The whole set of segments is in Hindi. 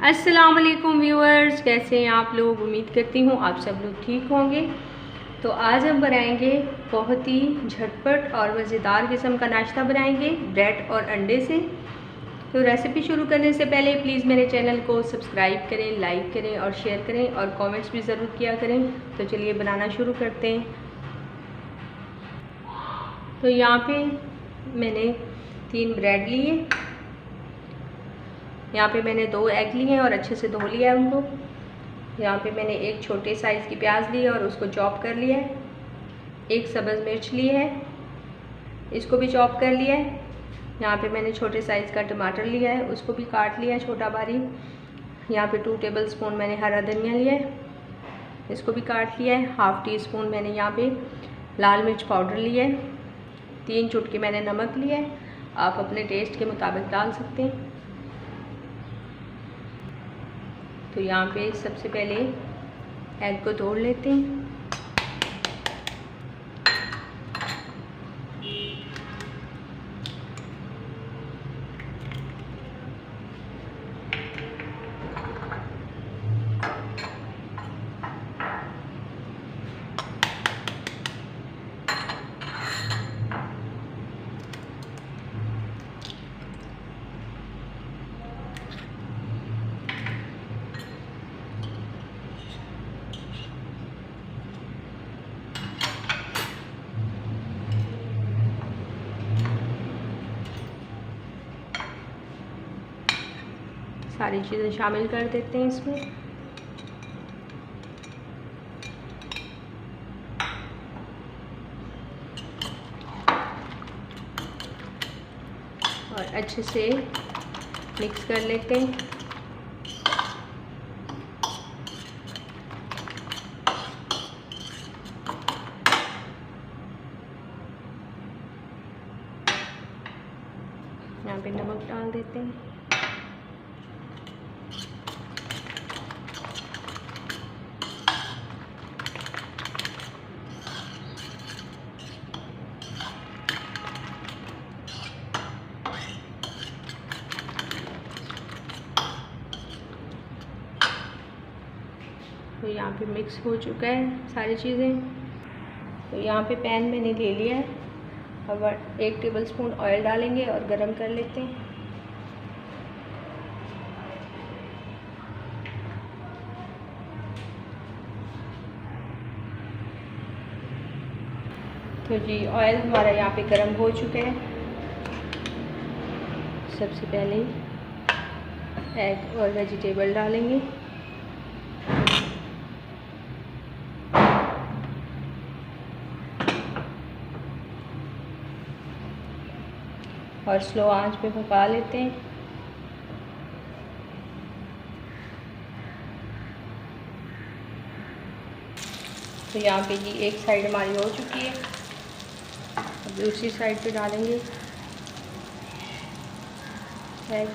अस्सलाम वालेकुम व्यूअर्स, कैसे हैं आप लोग। उम्मीद करती हूँ आप सब लोग ठीक होंगे। तो आज हम बनाएंगे बहुत ही झटपट और मज़ेदार किस्म का नाश्ता बनाएंगे ब्रेड और अंडे से। तो रेसिपी शुरू करने से पहले प्लीज़ मेरे चैनल को सब्सक्राइब करें, लाइक करें और शेयर करें और कमेंट्स भी ज़रूर किया करें। तो चलिए बनाना शुरू करते हैं। तो यहाँ पे मैंने 3 ब्रेड लिए, यहाँ पे मैंने 2 एग लिए हैं और अच्छे से धो लिया है उनको। यहाँ पे मैंने एक छोटे साइज़ की प्याज ली है और उसको चॉप कर लिया है। एक सब्ज़ मिर्च ली है, इसको भी चॉप कर लिया है। यहाँ पे मैंने छोटे साइज़ का टमाटर लिया है, उसको भी काट लिया है छोटा बारीक। यहाँ पे 2 टेबलस्पून मैंने हरा धनिया लिया है, इसको भी काट लिया है। हाफ़ टी स्पून मैंने यहाँ पे लाल मिर्च पाउडर लिया है। 3 चुटकी मैंने नमक लिया है, आप अपने टेस्ट के मुताबिक डाल सकते हैं। तो यहाँ पे सबसे पहले एग को तोड़ लेते हैं। सारी चीज़ें शामिल कर देते हैं इसमें। और अच्छे से मिक्स कर लेते हैं। यहाँ पे नमक डाल देते हैं। तो यहाँ पे मिक्स हो चुका है सारी चीज़ें। तो यहाँ पे पैन मैंने ले लिया है। अब 1 टेबलस्पून ऑयल डालेंगे और गरम कर लेते हैं। तो जी ऑयल हमारा यहाँ पे गरम हो चुका है। सबसे पहले एग और वेजिटेबल डालेंगे। और स्लो आंच पे पका लेते हैं। तो यहाँ पे जी एक साइड हमारी हो चुकी है, अब दूसरी साइड पे डालेंगे एग।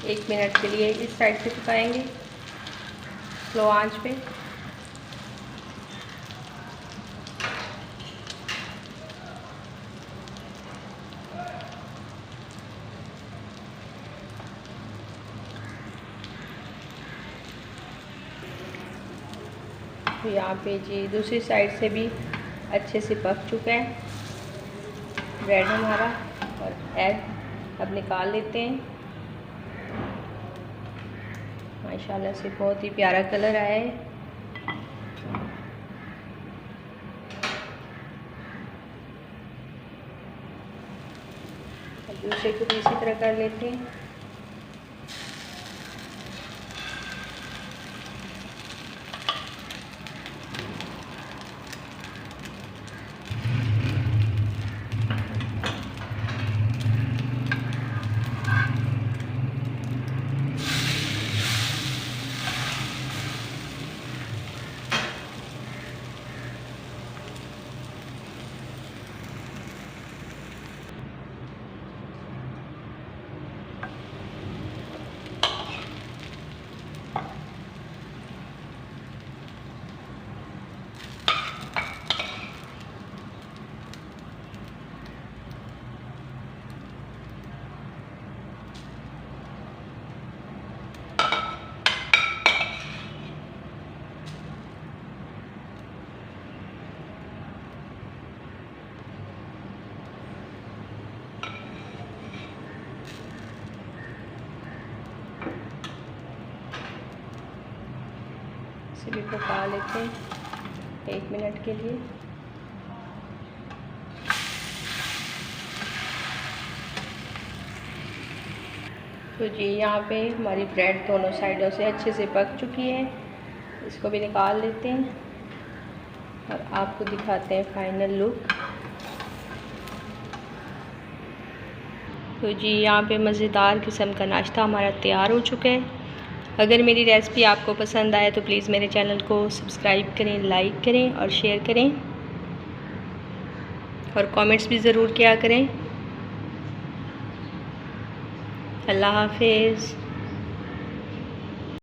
एक मिनट के लिए इस साइड से पकाएंगे स्लो आंच पे। तो यहाँ पे जी दूसरी साइड से भी अच्छे से पक चुका है ब्रेड हमारा। और एग अब निकाल लेते हैं। माशाल्लाह से बहुत ही प्यारा कलर आया है। अब दूसरे को भी इसी तरह कर लेते हैं। इसे भी पका लेते हैं 1 मिनट के लिए। तो जी यहाँ पे हमारी ब्रेड दोनों साइडों से अच्छे से पक चुकी है। इसको भी निकाल लेते हैं और आपको दिखाते हैं फाइनल लुक। तो जी यहाँ पे मज़ेदार किस्म का नाश्ता हमारा तैयार हो चुका है। अगर मेरी रेसिपी आपको पसंद आए तो प्लीज़ मेरे चैनल को सब्सक्राइब करें, लाइक करें और शेयर करें और कमेंट्स भी ज़रूर किया करें। अल्लाह हाफिज़।